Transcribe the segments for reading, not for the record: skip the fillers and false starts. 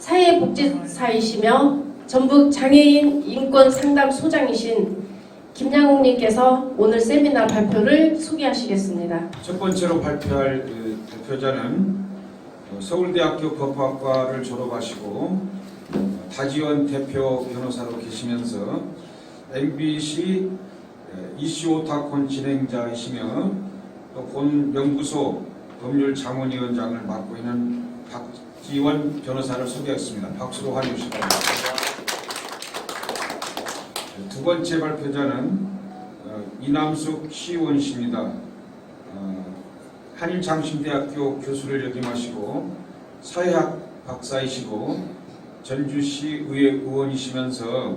사회복지사이시며 전북 장애인 인권상담소장이신 김양욱님께서 오늘 세미나 발표를 소개하시겠습니다. 첫 번째로 발표할 대표자는 서울대학교 법학과를 졸업하시고 다지원 대표 변호사로 계시면서 MBC 이슈오타콘 진행자이시며 또 본 연구소 법률자문위원장을 맡고 있는 박지원 변호사를 소개하겠습니다. 박수로 환영해 주시기 바랍니다. 두 번째 발표자는 이남숙 시의원씨입니다. 한일장신대학교 교수를 역임하시고 사회학 박사이시고 전주시 의회 의원이시면서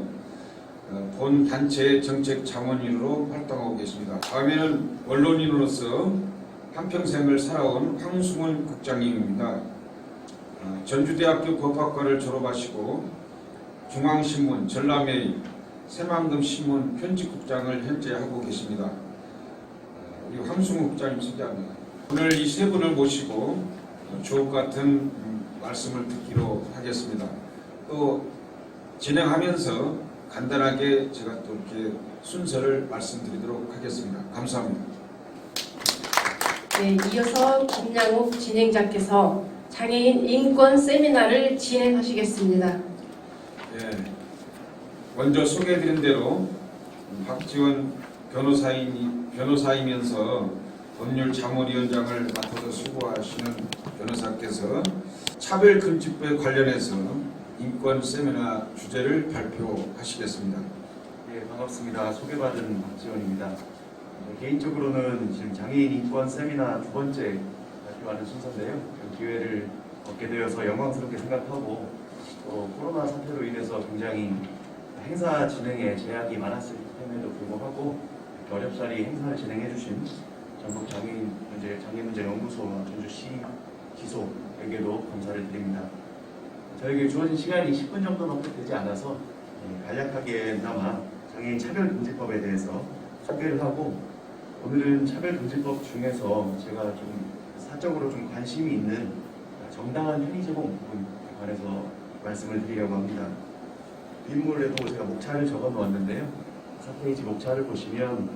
본 단체의 정책 자문인으로 활동하고 계십니다. 다음에는 언론인으로서 한평생을 살아온 황승훈 국장님입니다. 전주대학교 법학과를 졸업하시고 중앙신문, 전남회의, 새만금신문 편집국장을 현재 하고 계십니다. 우리 황승훈 국장님 소개합니다. 오늘 이 세 분을 모시고 주옥 같은 말씀을 듣기로 하겠습니다. 또 진행하면서 간단하게 제가 또 이렇게 순서를 말씀드리도록 하겠습니다. 감사합니다. 네, 이어서 김양욱 진행자께서 장애인 인권 세미나를 진행하시겠습니다. 네, 먼저 소개해드린 대로 박지원 변호사이면서 법률자문위원장을 맡아서 수고하시는 변호사께서 차별금지법에 관련해서 인권 세미나 주제를 발표하시겠습니다. 네, 반갑습니다. 소개받은 박지원입니다. 개인적으로는 지금 장애인 인권 세미나 두 번째 발표하는 순서인데요. 기회를 얻게 되어서 영광스럽게 생각하고 또 코로나 사태로 인해서 굉장히 행사 진행에 제약이 많았을 때에도 불구하고 어렵사리 행사를 진행해 주신 전북 장애문제연구소와 전주시 기소에게도 감사를 드립니다. 저에게 주어진 시간이 10분 정도밖에 되지 않아서 간략하게나마 장애인 차별금지법에 대해서 소개를 하고, 오늘은 차별금지법 중에서 제가 좀 사적으로 좀 관심이 있는 정당한 편의 제공 부분에 관해서 말씀을 드리려고 합니다. 빗물에도 제가 목차를 적어 놓았는데요. 4페이지 목차를 보시면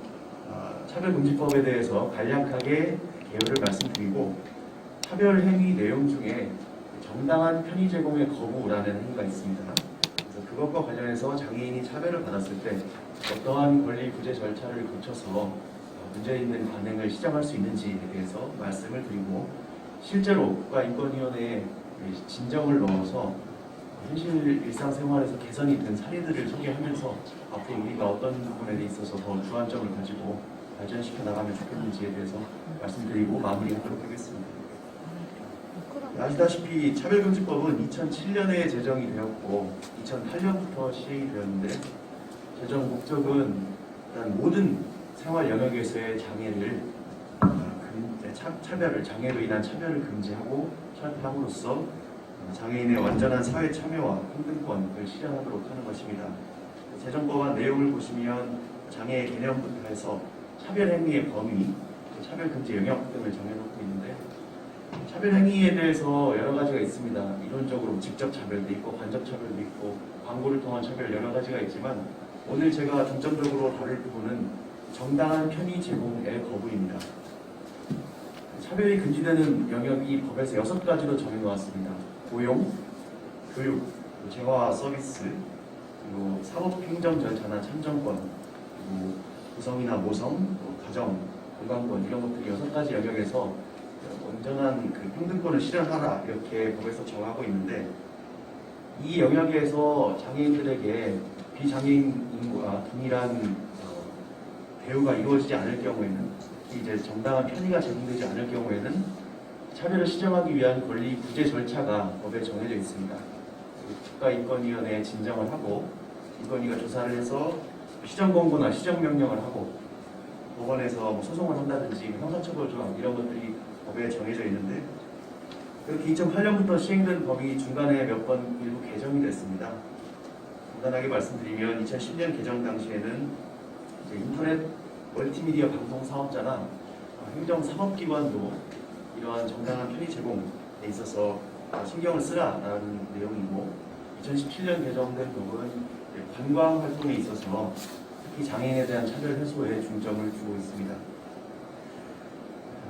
차별금지법에 대해서 간략하게 개요를 말씀드리고, 차별행위 내용 중에 정당한 편의 제공의 거부라는 행위가 있습니다. 그래서 그것과 관련해서 장애인이 차별을 받았을 때 어떠한 권리 구제 절차를 거쳐서 문제 있는 관행을 시정할 수 있는지에 대해서 말씀을 드리고, 실제로 국가인권위원회에 진정을 넣어서 현실 일상생활에서 개선이 된 사례들을 소개하면서 앞으로 우리가 어떤 부분에 있어서 더 주안점을 가지고 발전시켜 나가면 좋겠는지에 대해서 말씀드리고 마무리하도록 하겠습니다. 아시다시피 차별금지법은 2007년에 제정이 되었고 2008년부터 시행이 되었는데, 제정 목적은 일단 모든 생활 영역에서의 장애로 인한 차별을 금지하고 철폐함으로써 장애인의 완전한 사회 참여와 평등권을 실현하도록 하는 것입니다. 제정법안 내용을 보시면 장애의 개념부터 해서 차별행위의 범위, 차별금지 영역 등을 정해놓고 있는데, 차별행위에 대해서 여러 가지가 있습니다. 이론적으로 직접 차별도 있고 간접 차별도 있고 광고를 통한 차별 여러 가지가 있지만, 오늘 제가 중점적으로 다룰 부분은 정당한 편의 제공의 거부입니다. 차별이 금지되는 영역이 법에서 6가지로 정해놓았습니다. 고용, 교육, 재화 서비스, 그리고 사법행정 절차나 참정권, 그리고 구성이나 모성, 가정, 건강권, 이런 것들이 6가지 영역에서 온전한 평등권을 실현하라, 이렇게 법에서 정하고 있는데, 이 영역에서 장애인들에게 비장애인과 동일한 대우가 이루어지지 않을 경우에는, 이제 정당한 편의가 제공되지 않을 경우에는 차별을 시정하기 위한 권리 구제 절차가 법에 정해져 있습니다. 국가인권위원회에 진정을 하고 인권위가 조사를 해서 시정 권고나 시정 명령을 하고 법원에서 소송을 한다든지 형사처벌 조항 이런 것들이 법에 정해져 있는데, 그렇게 2008년부터 시행된 법이 중간에 몇 번 일부 개정이 됐습니다. 간단하게 말씀드리면 2010년 개정 당시에는 이제 인터넷 멀티미디어 방송 사업자나 행정사법기관도 이러한 정당한 편의 제공에 있어서 신경을 쓰라라는 내용이고 2017년 개정된 법은 관광 활동에 있어서 특히 장애인에 대한 차별 해소에 중점을 두고 있습니다.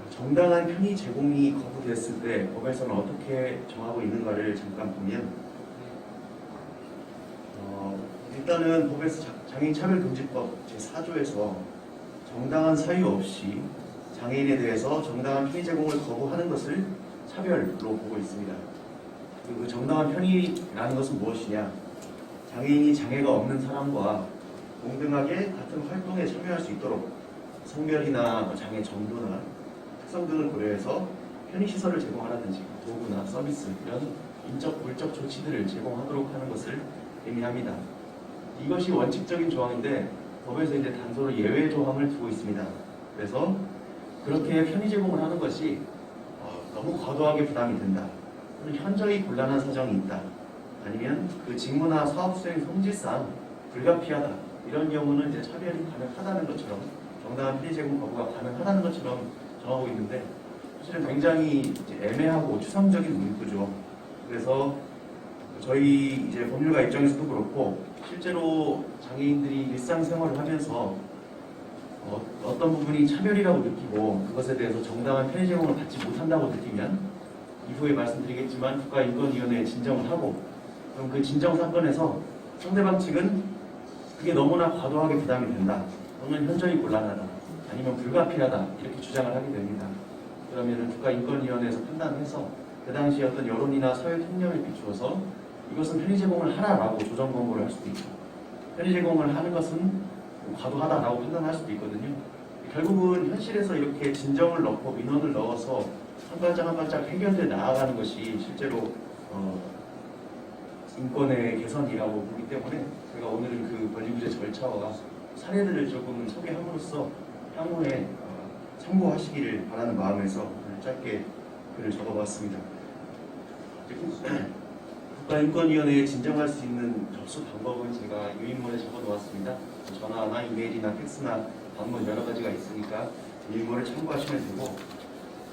정당한 편의 제공이 거부됐을 때 법에서는 어떻게 정하고 있는가를 잠깐 보면 일단은 법에서 장애인 차별금지법 제4조에서 정당한 사유 없이 장애인에 대해서 정당한 편의 제공을 거부하는 것을 차별로 보고 있습니다. 그 정당한 편의라는 것은 무엇이냐? 장애인이 장애가 없는 사람과 동등하게 같은 활동에 참여할 수 있도록 성별이나 장애 정도나 특성 등을 고려해서 편의시설을 제공하라든지 도구나 서비스 이런 인적, 물적 조치들을 제공하도록 하는 것을 의미합니다. 이것이 원칙적인 조항인데 법에서 이제 단서로 예외 조항을 두고 있습니다. 그래서 그렇게 편의 제공을 하는 것이 너무 과도하게 부담이 된다. 또는 현저히 곤란한 사정이 있다. 아니면 그 직무나 사업 수행 성질상 불가피하다. 이런 경우는 이제 차별이 가능하다는 것처럼 정당한 편의 제공 거부가 가능하다는 것처럼 정하고 있는데 사실은 굉장히 이제 애매하고 추상적인 문구죠. 그래서 저희 이제 법률가 입장에서도 그렇고 실제로 장애인들이 일상생활을 하면서 어떤 부분이 차별이라고 느끼고 그것에 대해서 정당한 편의 제공을 받지 못한다고 느끼면 이후에 말씀드리겠지만 국가인권위원회에 진정을 하고 그럼 그 진정 사건에서 상대방 측은 그게 너무나 과도하게 부담이 된다 또는 현저히 곤란하다 아니면 불가피하다 이렇게 주장을 하게 됩니다. 그러면 국가인권위원회에서 판단해서 그 당시 어떤 여론이나 사회 통념에 비추어서 이것은 편의 제공을 하라라고 조정 권고를 할 수도 있고 편의 제공을 하는 것은 과도하다라고 판단할 수도 있거든요. 결국은 현실에서 이렇게 진정을 넣고 민원을 넣어서 한 발짝 한 발짝 해결돼 나아가는 것이 실제로 인권의 개선이라고 보기 때문에 제가 오늘은 그 권리구제 절차와 사례들을 조금 소개함으로써 향후에 참고하시기를 바라는 마음에서 오늘 짧게 글을 적어봤습니다. 국가인권위원회에 진정할 수 있는 접수 방법은 제가 유인물에 적어놓았습니다. 전화나 이메일이나 팩스나 방문 여러 가지가 있으니까 유인물을 참고하시면 되고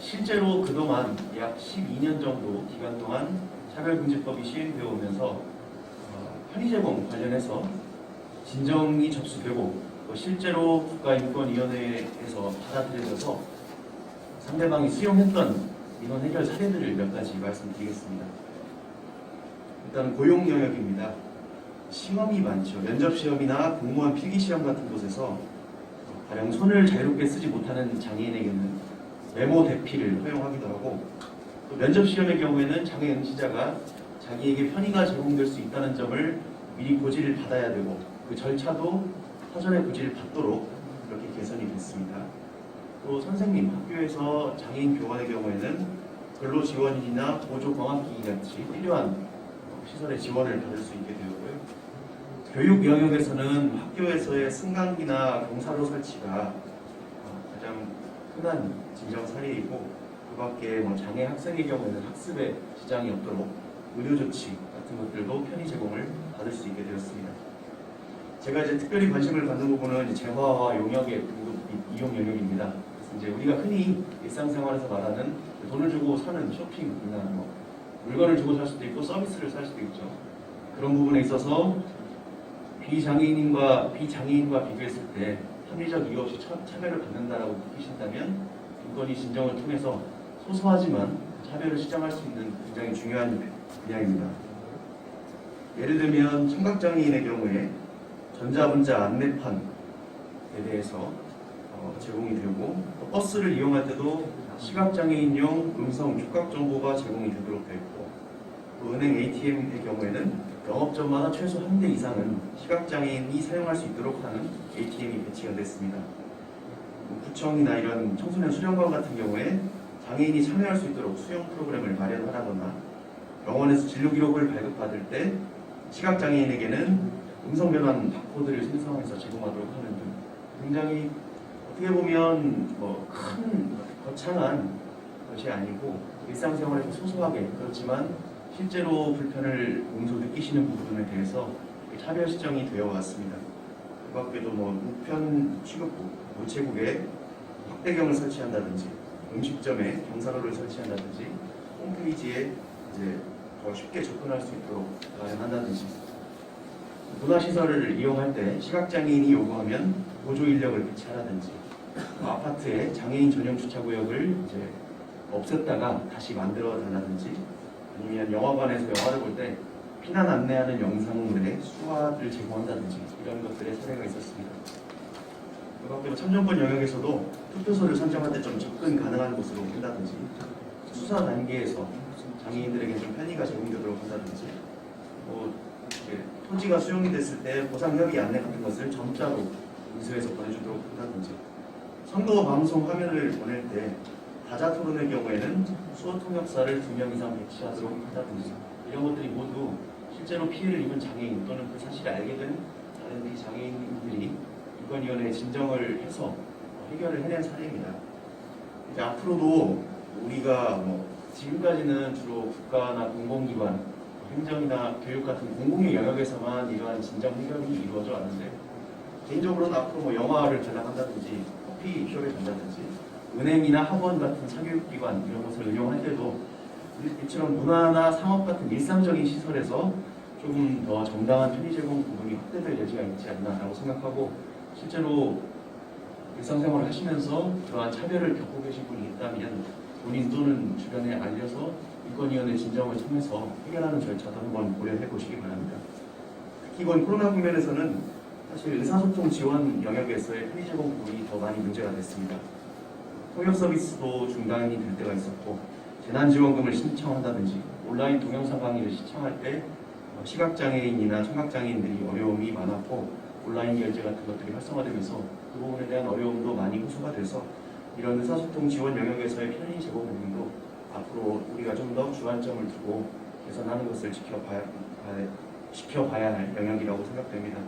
실제로 그동안 약 12년 정도 기간 동안 차별금지법이 시행되어 오면서 편의 제공 관련해서 진정이 접수되고 실제로 국가인권위원회에서 받아들여져서 상대방이 수용했던 민원 해결 사례들을 몇 가지 말씀드리겠습니다. 일단 고용 영역입니다. 시험이 많죠. 면접시험이나 공무원 필기시험 같은 곳에서 가령 손을 자유롭게 쓰지 못하는 장애인에게는 메모 대피를 허용하기도 하고 또 면접시험의 경우에는 장애 응시자가 자기에게 편의가 제공될 수 있다는 점을 미리 고지를 받아야 되고 그 절차도 사전에 고지를 받도록 그렇게 개선이 됐습니다. 또 선생님, 학교에서 장애인 교원의 경우에는 근로지원인이나 보조광학기기 같이 필요한 시설의 지원을 받을 수 있게 되었고요. 교육 영역에서는 학교에서의 승강기나 경사로 설치가 가장 흔한 진정 사례이고 그 밖에 장애 학생의 경우에는 학습에 지장이 없도록 의료 조치 같은 것들도 편의 제공을 받을 수 있게 되었습니다. 제가 이제 특별히 관심을 갖는 부분은 재화와 용역의 등급 이용 영역입니다. 그래서 이제 우리가 흔히 일상생활에서 말하는 돈을 주고 사는 쇼핑이나 물건을 주고 살 수도 있고 서비스를 살 수도 있죠. 그런 부분에 있어서 비장애인과 비교했을 때 합리적 이유 없이 차별을 받는다라고 느끼신다면 인권위 진정을 통해서 소소하지만 차별을 시정할 수 있는 굉장히 중요한 분야입니다. 예를 들면 청각장애인의 경우에 전자문자 안내판에 대해서 제공이 되고 또 버스를 이용할 때도 시각장애인용 음성 촉각 정보가 제공이 되도록 되어 있고 또 은행 ATM의 경우에는 영업점마다 최소 1대 이상은 시각장애인이 사용할 수 있도록 하는 ATM이 배치가 됐습니다. 구청이나 이런 청소년 수련관 같은 경우에 장애인이 참여할 수 있도록 수용 프로그램을 마련하거나 병원에서 진료 기록을 발급받을 때 시각장애인에게는 음성 변환 바코드를 생성해서 제공하도록 하는 등 굉장히 어떻게 보면 큰 거창한 것이 아니고 일상생활에서 소소하게 그렇지만 실제로 불편을 몸소 느끼시는 부분에 대해서 차별 시정이 되어 왔습니다. 그 밖에도 우편 취급국, 우체국에 확대경을 설치한다든지 음식점에 경사로를 설치한다든지 홈페이지에 이제 더 쉽게 접근할 수 있도록 마련한다든지, 문화시설을 이용할 때 시각장애인이 요구하면 보조 인력을 배치하라든지, 아파트에 장애인 전용 주차구역을 이제 없앴다가 다시 만들어 달라든지, 아니면 영화관에서 영화를 볼 때 피난 안내하는 영상물에 수화를 제공한다든지 이런 것들의 사례가 있었습니다. 그 밖에도 참정권 영역에서도 투표소를 선정할 때 좀 접근 가능한 곳으로 한다든지, 수사 단계에서 장애인들에게 좀 편의가 제공되도록 한다든지, 토지가 수용이 됐을 때 보상 협의 안내 같은 것을 점자로 인쇄해서 보내주도록 한다든지, 선거 방송 화면을 보낼 때 다자 토론의 경우에는 수어 통역사를 2명 이상 배치하도록 한다든지, 이런 것들이 모두 실제로 피해를 입은 장애인 또는 그 사실을 알게 된 다른 이 장애인들이 인권위원회에 진정을 해서 해결을 해낸 사례입니다. 이제 앞으로도 우리가 지금까지는 주로 국가나 공공기관, 행정이나 교육 같은 공공의 영역에서만 이러한 진정 해결이 이루어져 왔는데, 개인적으로는 앞으로 영화를 관람한다든지 커피숍에 간다든지 은행이나 학원 같은 사교육기관 이런 것을 운영할 때도 이처럼 문화나 상업 같은 일상적인 시설에서 조금 더 정당한 편의 제공 부분이 확대될 여지가 있지 않나라고 생각하고, 실제로 일상생활을 하시면서 그러한 차별을 겪고 계신 분이 있다면 본인 또는 주변에 알려서 인권위원회 진정을 통해서 해결하는 절차도 한번 고려해 보시기 바랍니다. 특히 이번 코로나 국면에서는 사실 의사소통 지원 영역에서의 편의 제공 부분이 더 많이 문제가 됐습니다. 통역 서비스도 중단이 될 때가 있었고, 재난지원금을 신청한다든지 온라인 동영상 강의를 시청할 때 시각장애인이나 청각장애인들이 어려움이 많았고, 온라인 결제 같은 것들이 활성화되면서 그 부분에 대한 어려움도 많이 호소가 돼서 이런 의사소통 지원 영역에서의 편의 제공 부분도 앞으로 우리가 좀 더 주안점을 두고 개선하는 것을 지켜봐야 할 영역이라고 생각됩니다.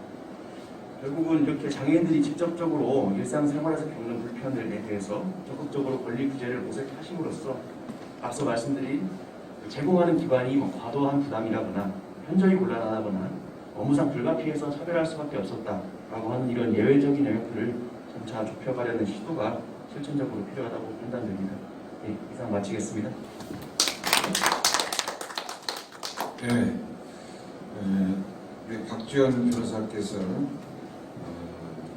결국은 이렇게 장애인들이 직접적으로 일상생활에서 겪는 불편에 대해서 적극적으로 권리 구제를 모색하심으로써 앞서 말씀드린 제공하는 기관이 과도한 부담이라거나 현저히 곤란하거나 업무상 불가피해서 차별할 수밖에 없었다라고 하는 이런 예외적인 영역들을 점차 좁혀가려는 시도가 실천적으로 필요하다고 판단됩니다. 네, 이상 마치겠습니다. 네, 우리 박지원 변호사께서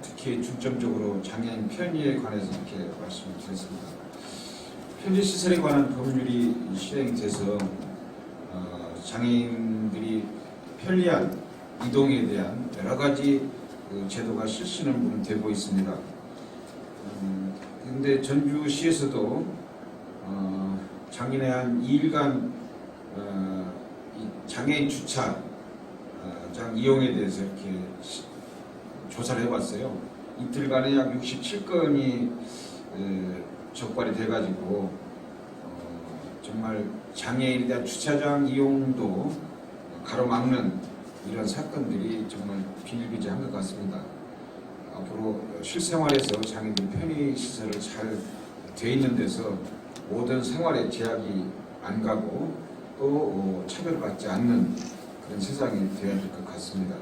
특히 중점적으로 장애인 편의에 관해서 이렇게 말씀을 드렸습니다. 편의시설에 관한 법률이 시행돼서 장애인들이 편리한 이동에 대한 여러 가지 제도가 실시는 되고 있습니다. 그런데 전주시에서도 작년에 한 2일간 장애인 주차장 이용에 대해서 이렇게 조사를 해봤어요. 이틀간에 약 67건이 적발이 돼가지고 정말 장애인에 대한 주차장 이용도 가로막는 이런 사건들이 정말 비일비재한 것 같습니다. 앞으로 실생활에서 장애인 편의시설을 잘 돼 있는 데서 모든 생활에 제약이 안 가고 또 차별받지 않는 그런 세상이 되어야 될 것 같습니다.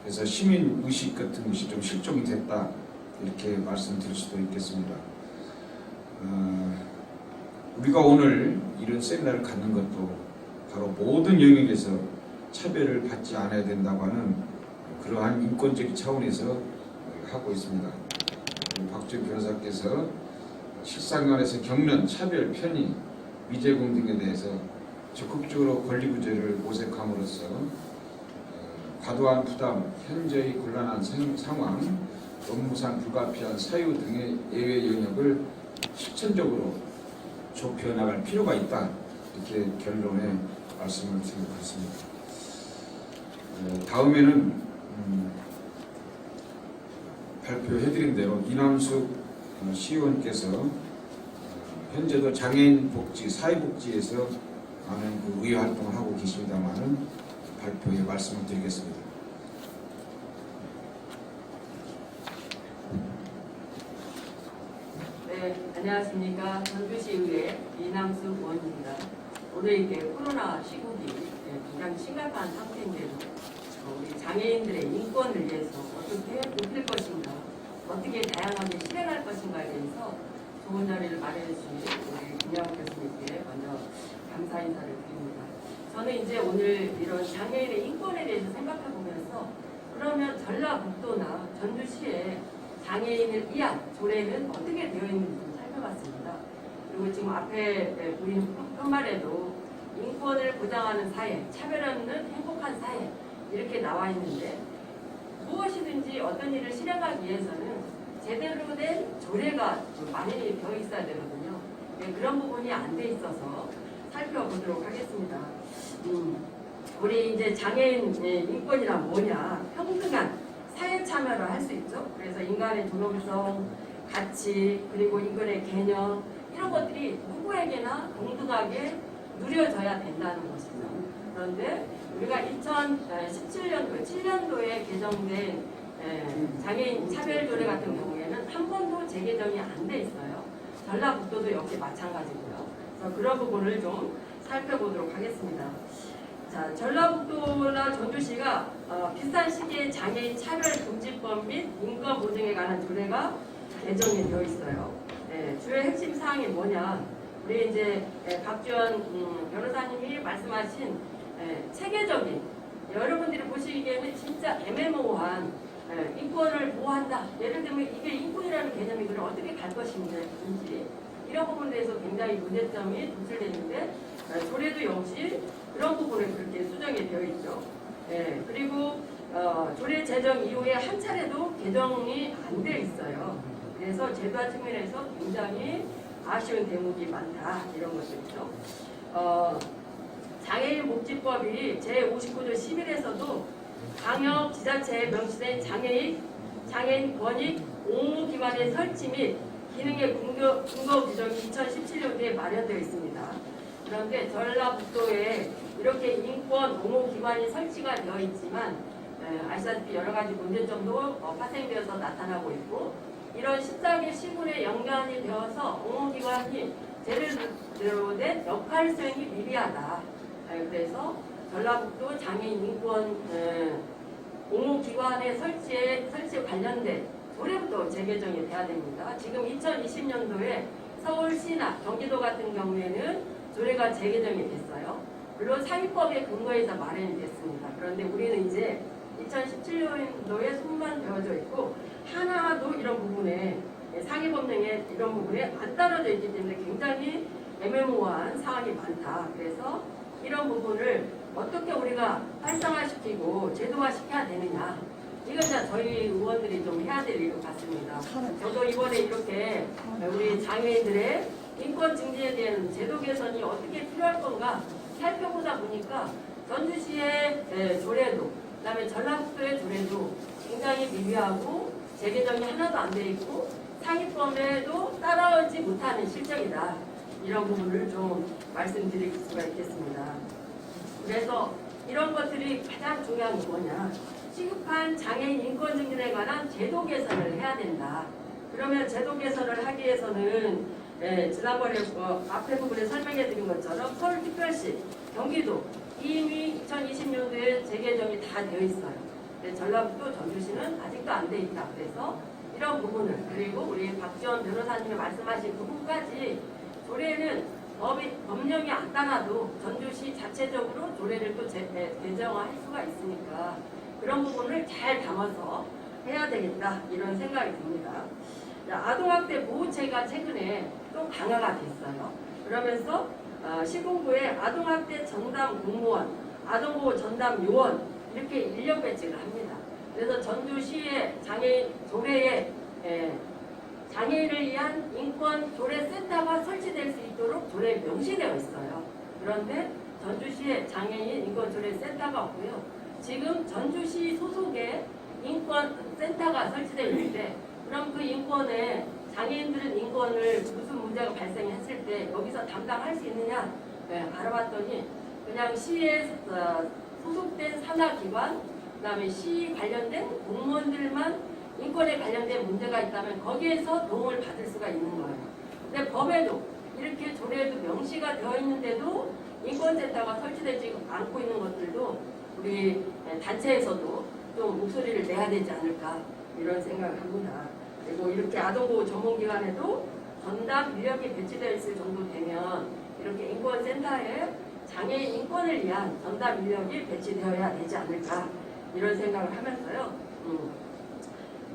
그래서 시민의식 같은 것이 좀 실종이 됐다 이렇게 말씀드릴 수도 있겠습니다. 우리가 오늘 이런 세미나를 갖는 것도 바로 모든 영역에서 차별을 받지 않아야 된다고 하는 그러한 인권적인 차원에서 하고 있습니다. 박지원 변호사께서 실생활에서 겪는 차별, 편의, 미제공 등에 대해서 적극적으로 권리구제를 모색함으로써 과도한 부담, 현저히 곤란한 상황, 업무상 불가피한 사유 등의 예외 영역을 실천적으로 좁혀나갈 필요가 있다. 이렇게 결론에 말씀을 드리고 있습니다. 다음에는 발표해드린 대로 이남숙 시의원께서 현재도 장애인 복지, 사회복지에서 많은 의회 활동을 하고 계십니다만은 발표에 말씀을 드리겠습니다. 네, 안녕하십니까. 전주시의회 이남숙 의원입니다. 오늘 이렇게 코로나 시국이 가장 심각한 상태인데도 우리 장애인들의 인권을 위해서 어떻게 높일 것인가, 어떻게 다양하게 실행할 것인가에 대해서 좋은 자리를 마련해 주신 우리 김양욱 교수님께 먼저 감사 인사를 드립니다. 저는 이제 오늘 이런 장애인의 인권에 대해서 생각해 보면서 그러면 전라북도나 전주시에 장애인을 위한 조례는 어떻게 되어 있는지 좀 살펴봤습니다. 그리고 지금 앞에 보이는 편말에도 인권을 보장하는 사회, 차별 없는 행복한 사회 이렇게 나와 있는데 무엇이든지 어떤 일을 실행하기 위해서는 제대로 된 조례가 많이 되어 있어야 되거든요. 그런 부분이 안 돼 있어서 살펴보도록 하겠습니다. 우리 이제 장애인 인권이란 뭐냐? 평등한 사회 참여를 할 수 있죠. 그래서 인간의 존엄성, 가치, 그리고 인권의 개념 이런 것들이 누구에게나 동등하게 누려져야 된다는 것이죠. 그런데 우리가 2017년도, 7년도에 개정된 장애인 차별조례 같은 경우에는 한 번도 재개정이 안 돼 있어요. 전라북도도 역시 마찬가지고요. 그래서 그런 부분을 좀 살펴보도록 하겠습니다. 자, 전라북도나 전주시가 비슷한 시기에 장애인 차별금지법 및 인권 보증에 관한 조례가 개정이 되어 있어요. 주요 핵심 사항이 뭐냐? 우리 이제 박지원 변호사님이 말씀하신 체계적인 여러분들이 보시기에는 진짜 애매모호한 인권을 보호한다. 예를 들면 이게 인권이라는 개념이 그럼 어떻게 갈 것인지 이런 부분에 대해서 굉장히 문제점이 도출되는데 조례도 역시 그런 부분을 그렇게 수정이 되어 있죠. 그리고 조례 제정 이후에 한 차례도 개정이 안 되어 있어요. 그래서 제도화 측면에서 굉장히 아쉬운 대목이 많다 이런 것들이죠. 장애인 복지법이 제59조 11에서도 광역 지자체에 명시된 장애인 권익 옹호기관의 설치 및 기능의 근거 규정이 2017년도에 마련되어 있습니다. 그런데 전라북도에 이렇게 인권 옹호기관이 설치가 되어 있지만 아시다시피 여러 가지 문제점도 파생되어서 나타나고 있고 이런 14개 시군에 연관이 되어서 옹호기관이 제대로 된 역할 수행이 미비하다. 그래서 전라북도 장애인 인권 옹호기관의 설치에 관련된 조례부터 재개정이 돼야 됩니다. 지금 2020년도에 서울시나 경기도 같은 경우에는 조례가 재개정이 됐어요. 물론 상위법에 근거해서 마련이 됐습니다. 그런데 우리는 이제 2017년도에 손만 되어져 있고 하나도 이런 부분에 상위법령에 이런 부분에 안 따라져 있기 때문에 굉장히 애매모호한 사항이 많다. 그래서 이런 부분을 어떻게 우리가 활성화시키고 제도화시켜야 되느냐 이건 이제 저희 의원들이 좀 해야 될 일 같습니다. 저도 이번에 이렇게 우리 장애인들의 인권 증진에 대한 제도 개선이 어떻게 필요할 건가 살펴보다 보니까 전주시의 조례도 그다음에 전라북도의 조례도 굉장히 미비하고 재개정이 하나도 안 돼 있고 상위법에도 따라오지 못하는 실정이다. 이런 부분을 좀 말씀드릴 수가 있겠습니다. 그래서 이런 것들이 가장 중요한 게 뭐냐? 시급한 장애인 인권 증진에 관한 제도 개선을 해야 된다. 그러면 제도 개선을 하기 위해서는 지난번에 앞에 부분에 설명해 드린 것처럼 서울특별시, 경기도 이미 2020년도에 재개정이 다 되어 있어요. 전라북도, 전주시는 아직도 안 돼 있다. 그래서 이런 부분을 그리고 우리 박지원 변호사님이 말씀하신 부분까지 조례는 법령이 안 따라도 전주시 자체적으로 조례를 또 개정할 수가 있으니까 그런 부분을 잘 담아서 해야 되겠다 이런 생각이 듭니다. 아동학대 보호체가 최근에 또 강화가 됐어요. 그러면서 시군구에 아동학대 전담 공무원, 아동보호 전담 요원 이렇게 인력 배치를 합니다. 그래서 전주시의 장애인 조례에 장애인을 위한 인권 조례센터가 설치될 수 있도록 조례에 명시되어 있어요. 그런데 전주시에 장애인 인권 조례센터가 없고요. 지금 전주시 소속의 인권센터가 설치되어 있는데 그럼 그 인권에 장애인들은 인권을 무슨 문제가 발생했을 때 여기서 담당할 수 있느냐 알아봤더니 그냥 시에 소속된 산하기관 그다음에 시 관련된 공무원들만 인권에 관련된 문제가 있다면 거기에서 도움을 받을 수가 있는 거예요. 근데 법에도 이렇게 조례에도 명시가 되어 있는데도 인권센터가 설치되지 않고 있는 것들도 우리 단체에서도 좀 목소리를 내야 되지 않을까 이런 생각을 합니다. 그리고 이렇게 아동보호 전문기관에도 전담 인력이 배치되어 있을 정도 되면 이렇게 인권센터에 장애 장애인 인권을 위한 전담 인력이 배치되어야 되지 않을까 이런 생각을 하면서요.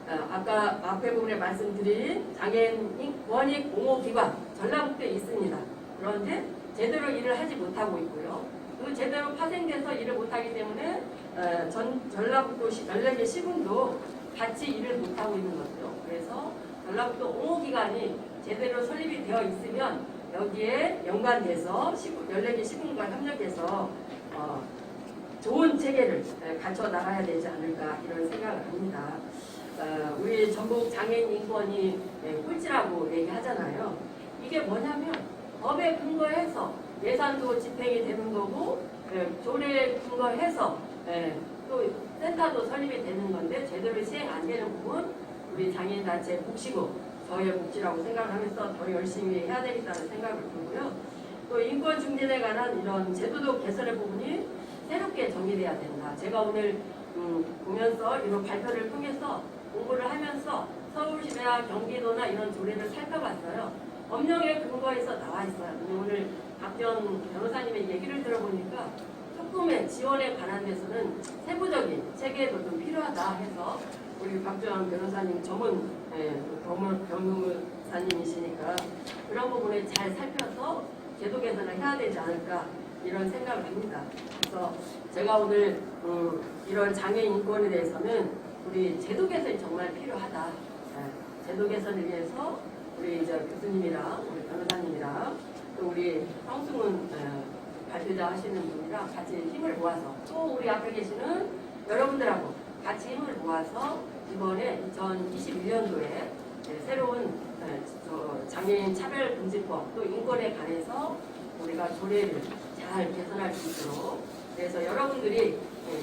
아까 앞에 부분에 말씀드린 장애인 권익 공호기관 전라북도에 있습니다. 그런데 제대로 일을 하지 못하고 있고요. 그 제대로 파생돼서 일을 못하기 때문에 전라북도 14개 시군도 같이 일을 못하고 있는 거죠. 그래서 전라북도 옹호기관이 제대로 설립이 되어 있으면 여기에 연관돼서 14개 시군과 협력해서 좋은 체계를 갖춰 나가야 되지 않을까 이런 생각을 합니다. 우리 전국 장애인 인권이 꼴찌라고 얘기하잖아요. 이게 뭐냐면 법에 근거해서 예산도 집행이 되는 거고 조례에 근거해서 또 센터도 설립이 되는 건데 제대로 시행 안 되는 부분 우리 장애인단체 복지국 저희의 복지라고 생각을 하면서 더 열심히 해야 되겠다는 생각을 들고요. 또 인권 증진에 관한 이런 제도적 개선의 부분이 새롭게 정의돼야 된다. 제가 오늘 보면서 이런 발표를 통해서 공부를 하면서 서울시나 경기도나 이런 조례를 살펴봤어요. 법령에 근거해서 나와 있어요. 오늘 박전 변호사님의 얘기를 들어보니까 소금의 지원에 관한 데서는 세부적인 체계도 좀 필요하다 해서 우리 박전 변호사님 전문 변호사님이시니까 그런 부분을 잘 살펴서 제도 개선을 해야 되지 않을까 이런 생각을 합니다. 그래서 제가 오늘 이런 장애인 인권에 대해서는 우리 제도 개선이 정말 필요하다. 제도 개선을 위해서 우리 교수님이랑 우리 변호사님이랑 또 우리 성승훈 발표자 하시는 분이랑 같이 힘을 모아서 또 우리 앞에 계시는 여러분들하고 같이 힘을 모아서 이번에 2021년도에 새로운 장애인 차별금지법 또 인권에 관해서 우리가 조례를 잘 개선할 수 있도록 그래서 여러분들이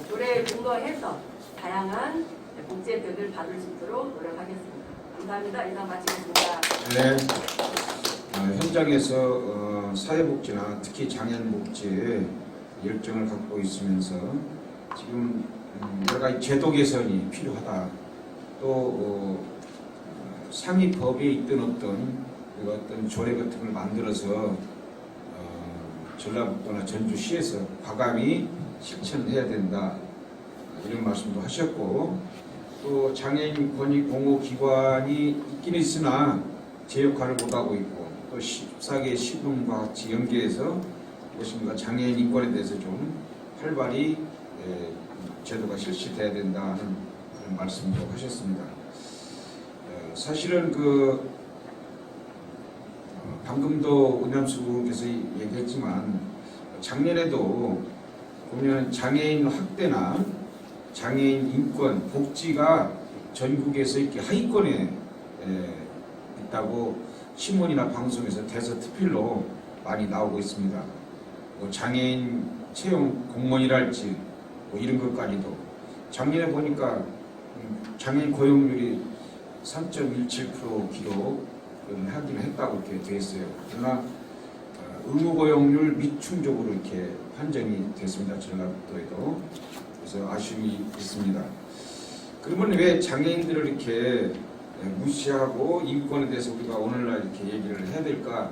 조례에 근거해서 다양한 복지 혜택을 받을 수 있도록 노력하겠습니다. 감사합니다. 이상 마치겠습니다. 네. 현장에서 사회복지나 특히 장애인복지에 열정을 갖고 있으면서 지금 여러 가지 제도 개선이 필요하다. 또 상위 법에 있던 어떤 조례 같은 걸 만들어서 전라북도나 전주시에서 과감히 실천해야 된다. 이런 말씀도 하셨고 또 장애인 권익 공호 기관이 있긴 있으나 제 역할을 못하고 있고 또 14개 시군과 같이 연계해서 무엇인가 장애인 인권에 대해서 좀 활발히 제도가 실시돼야 된다는 그런 말씀도 하셨습니다. 사실은 방금도 은남수 의원께서 얘기했지만 작년에도 보면 장애인 학대나 장애인 인권, 복지가 전국에서 이렇게 하위권에 있다고 신문이나 방송에서 대서특필로 많이 나오고 있습니다. 장애인 채용 공무원이랄지 이런 것까지도 작년에 보니까 장애인 고용률이 3.17% 기록을 하긴 했다고 이렇게 돼 있어요. 그러나 의무 고용률 미충족으로 이렇게 판정이 됐습니다. 전라북도에도. 그래서 아쉬움이 있습니다. 그러면 왜 장애인들을 이렇게 무시하고 인권에 대해서 우리가 오늘날 이렇게 얘기를 해야 될까?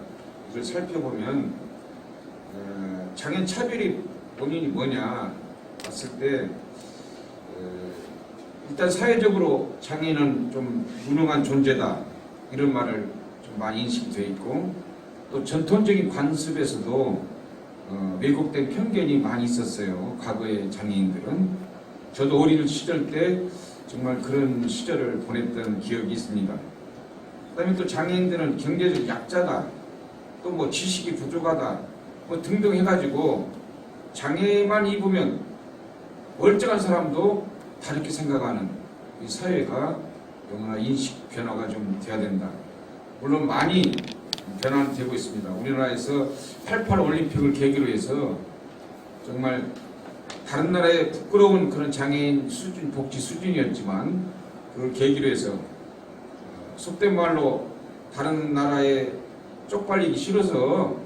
이걸 살펴보면 장애인 차별이 원인이 뭐냐 봤을 때 일단 사회적으로 장애인은 좀 무능한 존재다 이런 말을 좀 많이 인식되어 있고 또 전통적인 관습에서도 왜곡된 편견이 많이 있었어요. 과거의 장애인들은. 저도 어린 시절 때 정말 그런 시절을 보냈던 기억이 있습니다. 그다음에 또 장애인들은 경제적 약자다, 또 뭐 지식이 부족하다, 뭐 등등 해가지고 장애만 입으면 멀쩡한 사람도 다르게 생각하는 이 사회가 너무나 인식 변화가 좀 돼야 된다. 물론 많이 변화는 되고 있습니다. 우리나라에서 88 올림픽을 계기로 해서 정말 다른 나라의 부끄러운 그런 장애인 수준, 복지 수준이었지만 그걸 계기로 해서 속된 말로 다른 나라에 쪽팔리기 싫어서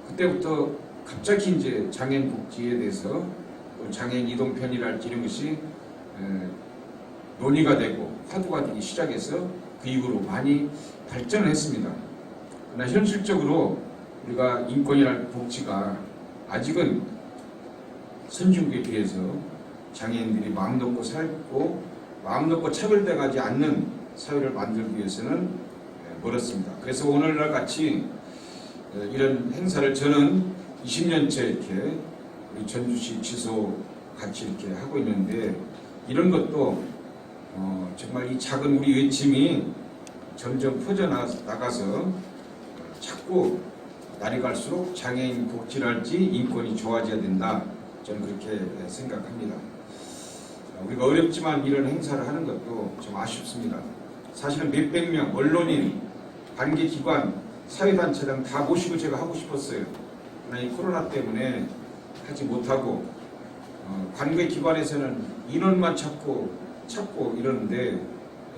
그때부터 갑자기 이제 장애인 복지에 대해서 장애인 이동편이랄지 이런 것이 논의가 되고 화두가 되기 시작해서 그 이후로 많이 발전을 했습니다. 그러나 현실적으로 우리가 인권이랄 복지가 아직은 선진국에 비해서 장애인들이 마음 놓고 살고 마음 놓고 차별당하지 않는 사회를 만들기 위해서는 멀었습니다. 그래서 오늘날 같이 이런 행사를 저는 20년째 이렇게 우리 전주시 지소 같이 이렇게 하고 있는데, 이런 것도 정말 이 작은 우리 외침이 점점 퍼져나가서 자꾸 날이 갈수록 장애인 복지랄지 인권이 좋아져야 된다, 저는 그렇게 생각합니다. 우리가 어렵지만 이런 행사를 하는 것도 좀 아쉽습니다. 사실은 몇백 명 언론인, 관계기관, 사회단체장 다 모시고 제가 하고 싶었어요. 그러나 이 코로나 때문에 하지 못하고 관계기관에서는 인원만 찾고 이러는데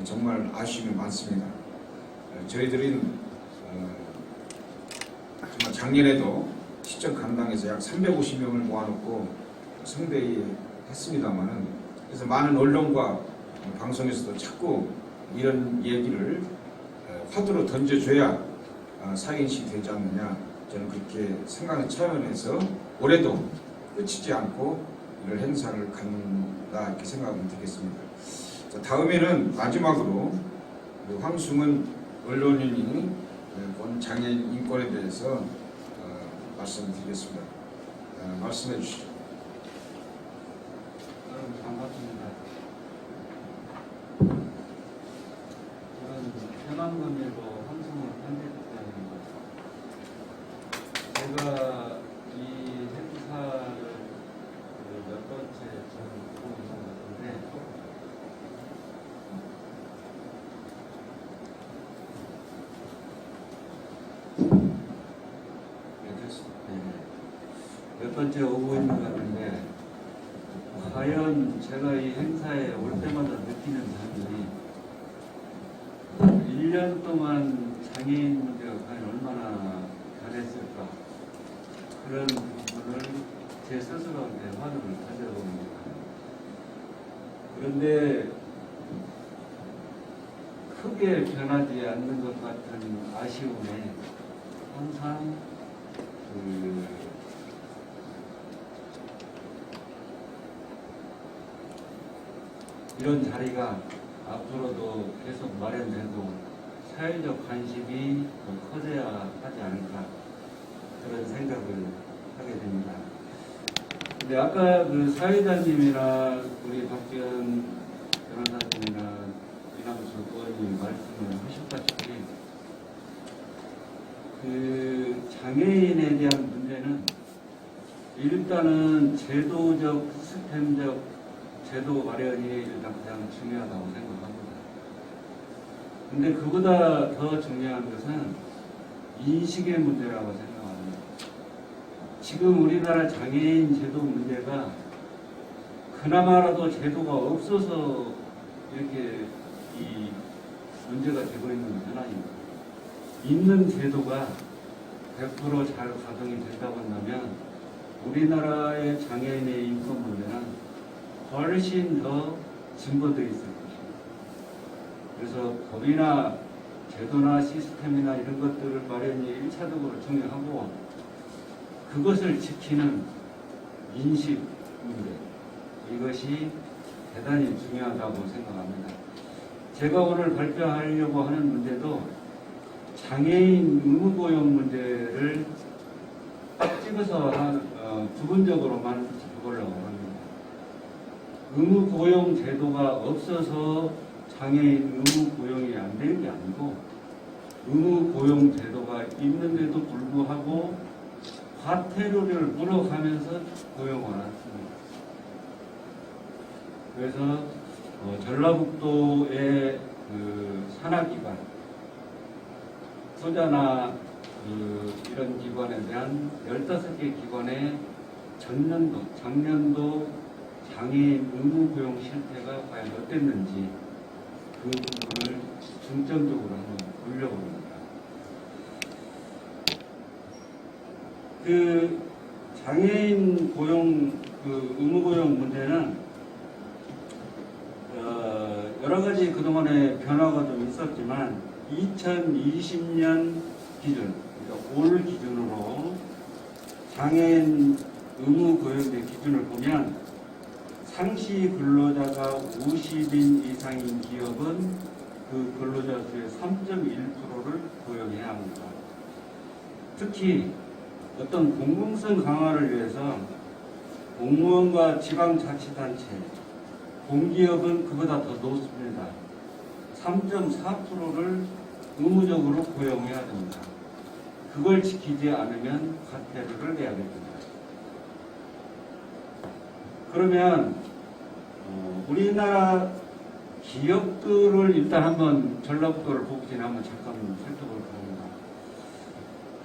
정말 아쉬움이 많습니다. 저희들은 정말 작년에도 시청 강당에서 약 350명을 모아놓고 성대히 했습니다만은, 그래서 많은 언론과 방송에서도 자꾸 이런 얘기를 화두로 던져줘야 사회인식이 되지 않느냐, 저는 그렇게 생각하는 차원에서 올해도 끝이지 않고 이런 행사를 갖는다, 이렇게 생각하면 되겠습니다. 자, 다음에는 마지막으로 황승은 언론인이 본 장애인 인권에 대해서 말씀드리겠습니다. 말씀해 주시죠. 여러분 반갑습니다. 저는 현황금일보 황승훈 편집국장입니다. 제가 이 행사를 몇 번째 저는 보고 있는 것 같은데, 몇 번째 오고 있는 것 같은데, 과연 제가 이 행사에 올 때마다 느끼는 점이 1년 동안 장애인 문제가 과연 얼마나 변했을까, 그런 부분을 제 스스로한테 화두를 가져봅니다. 그런데 크게 변하지 않는 것 같은 아쉬움에 항상 이런 자리가 앞으로도 계속 마련되고 사회적 관심이 더 커져야 하지 않을까, 그런 생각을 하게 됩니다. 근데 아까 그 사회자님이나 우리 박지원 변호사님이나 이남수 의원님 말씀을 하셨다시피 그 장애인에 대한 문제는 일단은 제도적, 시스템적 제도 마련이 일단 가장 중요하다고 생각합니다. 근데 그보다 더 중요한 것은 인식의 문제라고 생각합니다. 지금 우리나라 장애인 제도 문제가 그나마라도 제도가 없어서 이렇게 이 문제가 되고 있는 현안입니다. 있는 제도가 100% 잘 가동이 된다고 한다면 우리나라의 장애인의 인권 문제는 훨씬 더 진보되어 있을 것입니다. 그래서 법이나 제도나 시스템이나 이런 것들을 마련이 1차적으로 중요하고, 그것을 지키는 인식 문제, 이것이 대단히 중요하다고 생각합니다. 제가 오늘 발표하려고 하는 문제도 장애인 의무고용 문제를 딱 찍어서 부분적으로만 짚어보려고 합니다. 의무고용 제도가 없어서 장애인 의무고용이 안 되는 게 아니고, 의무고용 제도가 있는데도 불구하고 과태료를 물어가면서 고용을 했습니다. 그래서 전라북도의 그 산하기관, 소자나 이런 기관에 대한 15개 기관의 작년도 장애인 의무고용 실태가 과연 어땠는지 그 부분을 중점적으로 한번 올려봅니다. 그 장애인 고용, 그 의무고용 문제는 여러 가지 그동안에 변화가 좀 있었지만 2020년 기준, 그러니까 올 기준으로 장애인 의무 고용의 기준을 보면 상시 근로자가 50인 이상인 기업은 그 근로자 수의 3.1%를 고용해야 합니다. 특히 어떤 공공성 강화를 위해서 공무원과 지방자치단체, 공기업은 그보다 더 높습니다. 3.4%를 의무적으로 고용해야 됩니다. 그걸 지키지 않으면 과태료를 내야 됩니다. 그러면 우리나라 기업들을 일단 한번 전라북도를 보기 전에 한번 잠깐 살펴볼까 합니다.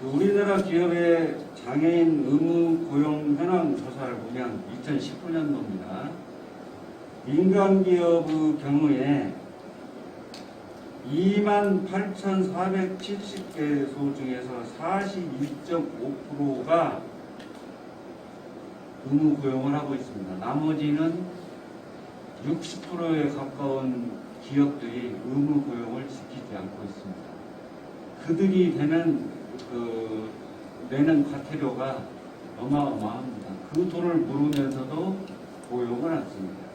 우리나라 기업의 장애인 의무 고용 현황 조사를 보면 2019년도입니다. 민간 기업의 경우에 28,470개소 중에서 42.5%가 의무 고용을 하고 있습니다. 나머지는 60%에 가까운 기업들이 의무 고용을 지키지 않고 있습니다. 그들이 내는 과태료가 어마어마합니다. 그 돈을 물으면서도 고용을 않습니다.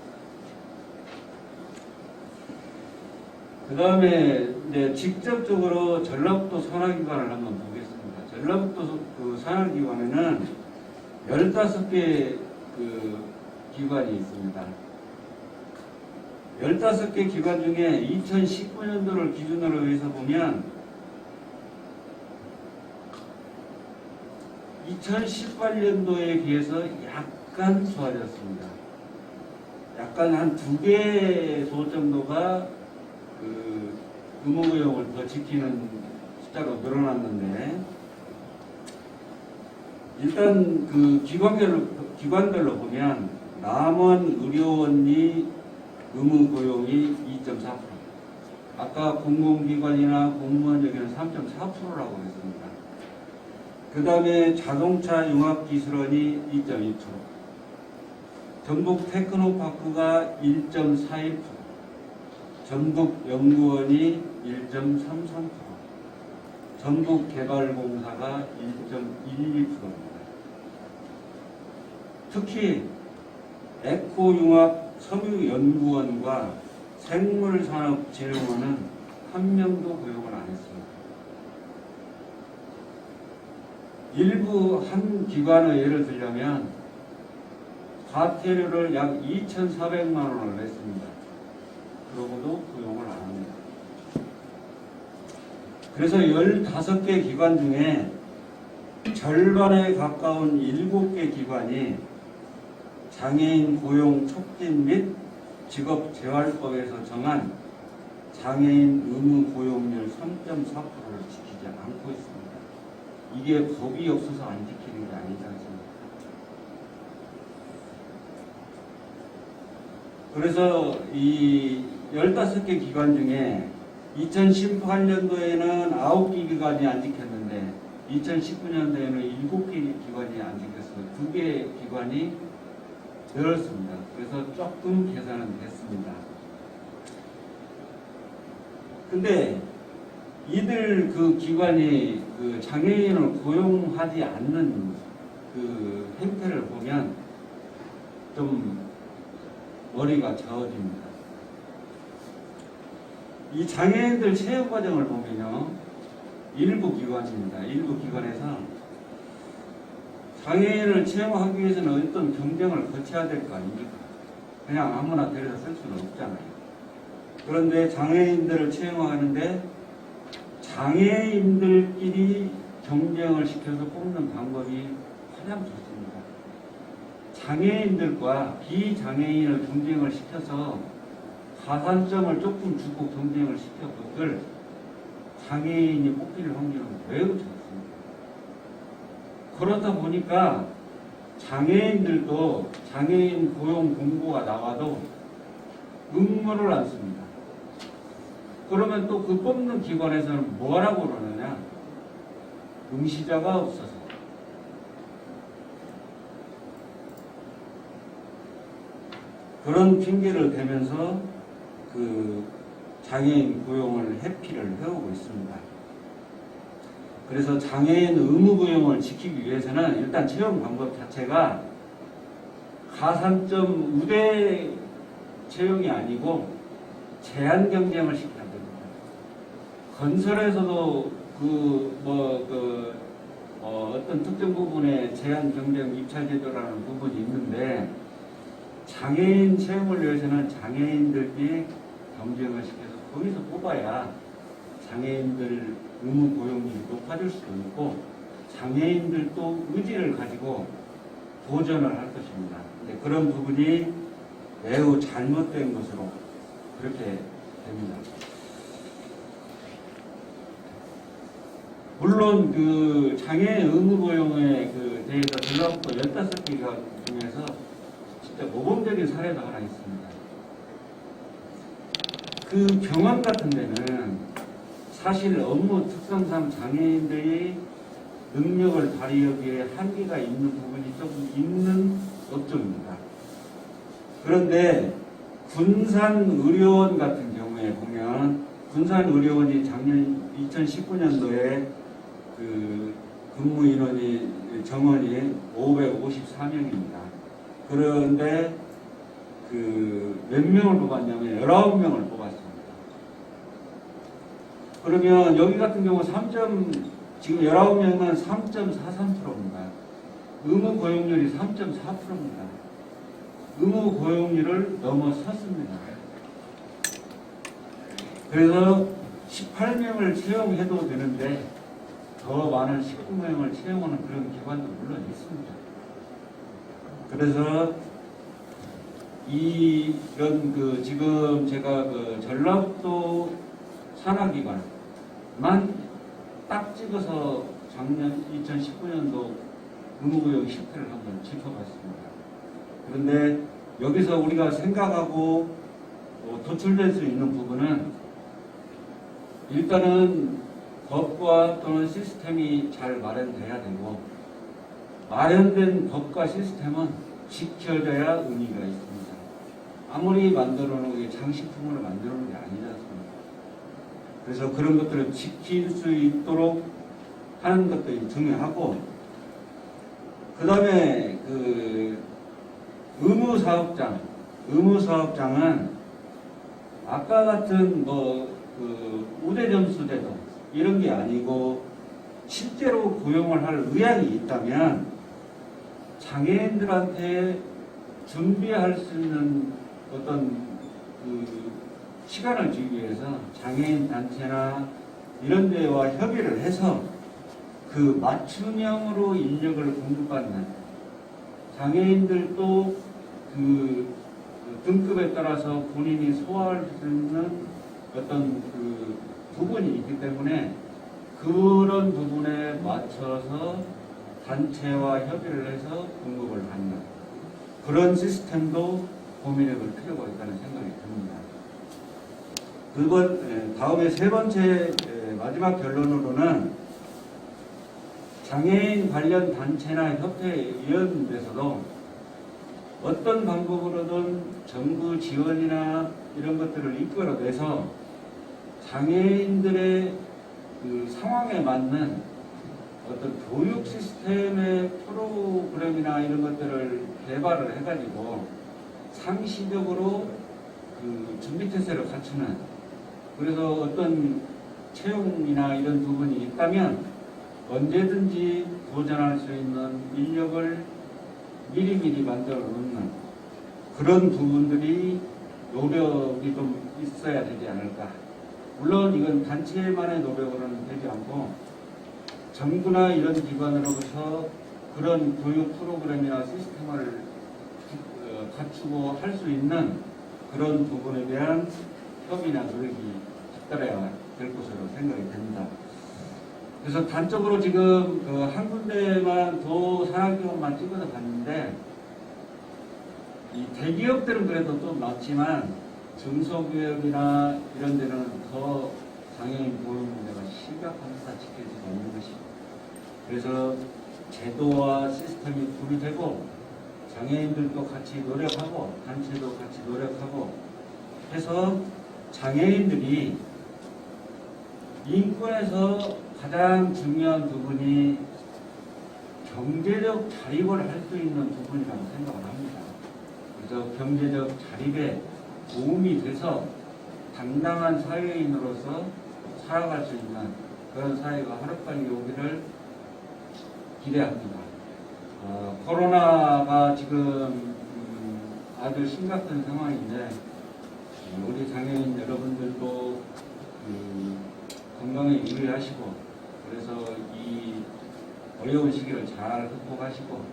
그 다음에 직접적으로 전라북도 산하기관을 한번 보겠습니다. 전라북도 그 산하기관에는 15개 기관이 있습니다. 15개 기관 중에 2019년도를 기준으로 해서 보면 2018년도에 비해서 약간 좋아졌습니다. 약간 한 2개소 정도가 의무고용을 더 지키는 숫자로 늘어났는데, 일단 그 기관별로 보면 남원 의료원이 의무고용이 2.4%, 아까 공공기관이나 공무원 여기는 3.4%라고 했습니다. 그 다음에 자동차 융합기술원이 2.2%, 전북 테크노파크가 1.41%, 전북연구원이 1.33%, 전북개발공사가 1.12%입니다. 특히 에코융합 섬유연구원과 생물산업진흥원은 한 명도 고용을 안 했습니다. 일부 한 기관의 예를 들자면 과태료를 약 2,400만 원을 냈습니다. 그러고도 고용을 안 합니다. 그래서 15개 기관 중에 절반에 가까운 7개 기관이 장애인 고용 촉진 및 직업재활법에서 정한 장애인 의무 고용률 3.4%를 지키지 않고 있습니다. 이게 법이 없어서 안 지키는 게 아니지 않습니까? 그래서 이 15개 기관 중에 2018년도에는 9개 기관이 안 지켰는데 2019년도에는 7개 기관이 안 지켰어요. 2개 기관이 늘었습니다. 그래서 조금 개선은 됐습니다. 근데 이들 그 기관이 그 장애인을 고용하지 않는 그 행태를 보면 좀 머리가 저어집니다. 이 장애인들 채용 과정을 보면요, 일부 기관입니다. 일부 기관에서 장애인을 채용하기 위해서는 어떤 경쟁을 거쳐야 될 거 아닙니까? 그냥 아무나 데려다 쓸 수는 없잖아요. 그런데 장애인들을 채용하는데 장애인들끼리 경쟁을 시켜서 뽑는 방법이 가장 좋습니다. 장애인들과 비장애인을 경쟁을 시켜서 가산점을 조금 주고 경쟁을 시켜볼 장애인이 뽑힐 확률은 매우 적습니다. 그러다 보니까 장애인들도 장애인 고용 공고가 나와도 응모를 안 씁니다. 그러면 또 그 뽑는 기관에서는 뭐라고 그러느냐? 응시자가 없어서. 그런 핑계를 대면서 그 장애인 고용을 회피를 해오고 있습니다. 그래서 장애인 의무 고용을 지키기 위해서는 일단 채용 방법 자체가 가산점 우대 채용이 아니고 제한 경쟁을 시켜야 됩니다. 건설에서도 어떤 특정 부분에 제한 경쟁 입찰 제도라는 부분이 있는데 장애인 채용을 위해서는 장애인들끼리 경쟁을 시켜서 거기서 뽑아야 장애인들 의무 고용률이 높아질 수 있고 장애인들도 의지를 가지고 도전을 할 것입니다. 근데 그런 부분이 매우 잘못된 것으로 그렇게 됩니다. 물론 그 장애인 의무 고용에 대해서 전라북도 15개가 중에서 진짜 모범적인 사례가 하나 있습니다. 그 병원 같은 데는 사실 업무 특성상 장애인들이 능력을 발휘하기에 한계가 있는 부분이 조금 있는 업종입니다. 그런데 군산의료원 같은 경우에 보면 군산의료원이 작년 2019년도에 그 근무 인원이 정원이 554명입니다. 그런데 그 몇 명을 뽑았냐면 19명을 뽑았습니다. 그러면 여기 같은 경우 지금 19명은 3.43%입니다. 의무 고용률이 3.4%입니다. 의무 고용률을 넘어섰습니다. 그래서 18명을 채용해도 되는데 더 많은 19명을 채용하는 그런 기관도 물론 있습니다. 그래서 이런 지금 제가 전라북도 산하기관만 딱 찍어서 작년 2019년도 의무고용 실태를 한번 짚어봤습니다. 그런데 여기서 우리가 생각하고 도출될 수 있는 부분은 일단은 법과 또는 시스템이 잘 마련돼야 되고 마련된 법과 시스템은 지켜져야 의미가 있습니다. 아무리 만들어 놓은 게 장식품으로 만들어 놓은 게 아니지 않습니까? 그래서 그런 것들을 지킬 수 있도록 하는 것들이 중요하고 그 다음에 의무사업장은 아까 같은 우대점수제도 이런 게 아니고 실제로 고용을 할 의향이 있다면 장애인들한테 준비할 수 있는 어떤 시간을 주기 위해서 장애인 단체나 이런 데와 협의를 해서 그 맞춤형으로 인력을 공급받는 장애인들도 그 등급에 따라서 본인이 소화할 수 있는 어떤 그 부분이 있기 때문에 그런 부분에 맞춰서 단체와 협의를 해서 공급을 받는 그런 시스템도 고민해 볼 필요가 있다는 생각이 듭니다. 다음에 세 번째 마지막 결론으로는 장애인 관련 단체나 협회 이런 데서도 어떤 방법으로든 정부 지원이나 이런 것들을 이끌어내서 장애인들의 그 상황에 맞는 어떤 교육 시스템의 프로그램이나 이런 것들을 개발을 해가지고 상시적으로 그 준비태세를 갖추는 그래서 어떤 채용이나 이런 부분이 있다면 언제든지 도전할 수 있는 인력을 미리미리 만들어 놓는 그런 부분들이 노력이 좀 있어야 되지 않을까. 물론 이건 단체만의 노력으로는 되지 않고 정부나 이런 기관으로부터 그런 교육 프로그램이나 시스템을 갖추고 할 수 있는 그런 부분에 대한 협의나 노력이 잇따라야 될 것으로 생각이 됩니다. 그래서 단적으로 지금 한 군데만 산하기관만 찍어서 봤는데 이 대기업들은 그래도 좀 낫지만 중소기업이나 이런 데는 더 장애인 보호 문제가 심각합니다. 지켜지지 않는 것입니다. 그래서 제도와 시스템이 분리되고 장애인들도 같이 노력하고 단체도 같이 노력하고 해서 장애인들이 인권에서 가장 중요한 부분이 경제적 자립을 할 수 있는 부분이라고 생각을 합니다. 그래서 경제적 자립에 도움이 돼서 당당한 사회인으로서 살아갈 수 있는 그런 사회가 하루빨리 오기를 기대합니다. 코로나가 지금 아주 심각한 상황인데 우리 장애인 여러분들도 건강에 유의하시고 그래서 이 어려운 시기를 잘 극복하시고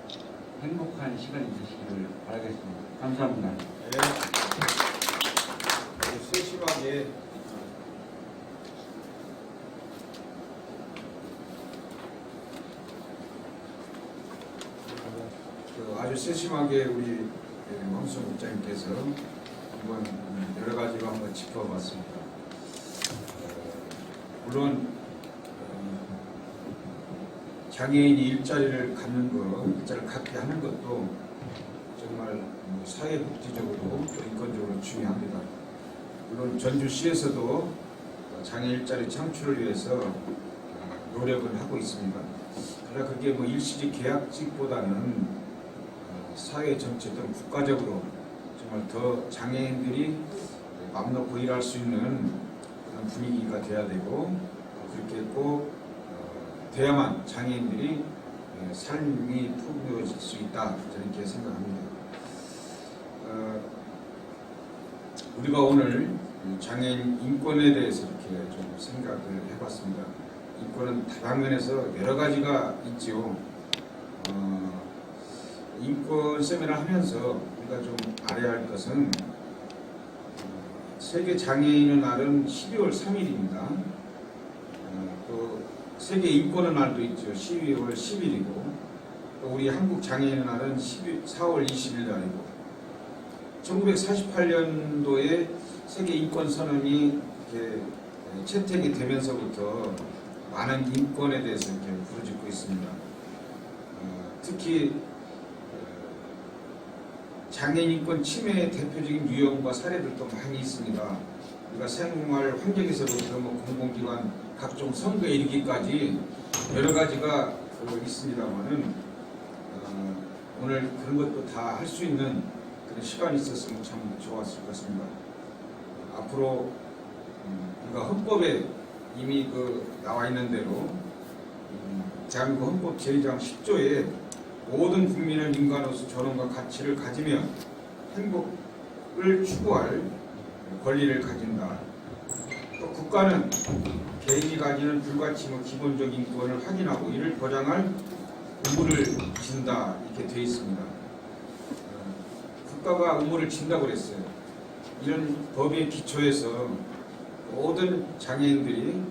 행복한 시간이 되시기를 바라겠습니다. 감사합니다. 네. 세심하게 아주 세심하게 우리 황수정 국장님께서 한번 여러 가지로 한번 짚어봤습니다. 물론 장애인이 일자리를 갖게 하는 것도 정말 사회복지적으로 또 인권적으로 중요합니다. 물론 전주시에서도 장애 일자리 창출을 위해서 노력을 하고 있습니다. 그러나 그게 일시직 계약직보다는 사회 전체 또는 국가적으로 정말 더 장애인들이 맘 놓고 일할 수 있는 그런 분위기가 돼야 되고 그렇게 꼭 돼야만 장애인들이 삶이 풍요해질 수 있다 저는 이렇게 생각합니다. 우리가 오늘 장애인 인권에 대해서 이렇게 좀 생각을 해봤습니다. 인권은 다방면에서 여러 가지가 있지요. 인권 세미나 하면서 우리가 좀 알아야 할 것은 세계 장애인의 날은 12월 3일입니다. 또 세계 인권의 날도 있죠. 12월 10일이고 또 우리 한국 장애인의 날은 4월 20일 날이고 1948년도에 세계 인권 선언이 이렇게 채택이 되면서부터 많은 인권에 대해서 이렇게 부르짖고 있습니다. 특히 장애인 인권 침해의 대표적인 유형과 사례들도 많이 있습니다. 우리가 생활 환경에서부터 공공기관, 각종 선거에 이르기까지 여러 가지가 있습니다만은 오늘 그런 것도 다 할 수 있는 그런 시간이 있었으면 참 좋았을 것 같습니다. 앞으로 우리가 헌법에 이미 나와 있는 대로 대한민국 헌법 제2장 10조에 모든 국민은 인간으로서 존엄과 가치를 가지며 행복을 추구할 권리를 가진다. 또 국가는 개인이 가지는 불가침의 기본적인 인권을 확인하고 이를 보장할 의무를 진다 이렇게 되어 있습니다. 국가가 의무를 진다고 그랬어요. 이런 법의 기초에서 모든 장애인들이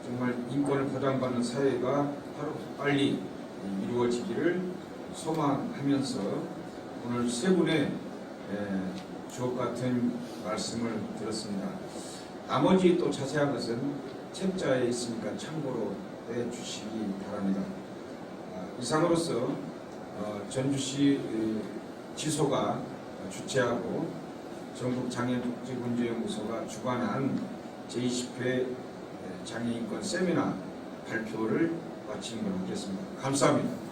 정말 인권을 보장받는 사회가 하루 빨리 이루어지기를 소망하면서 오늘 세 분의 주옥 같은 말씀을 들었습니다. 나머지 또 자세한 것은 책자에 있으니까 참고로 해주시기 바랍니다. 이상으로서 전주시 지소가 주최하고 전국장애인복지문제연구소가 주관한 제20회 장애인권 세미나 발표를 마치는 걸로 하겠습니다. 감사합니다.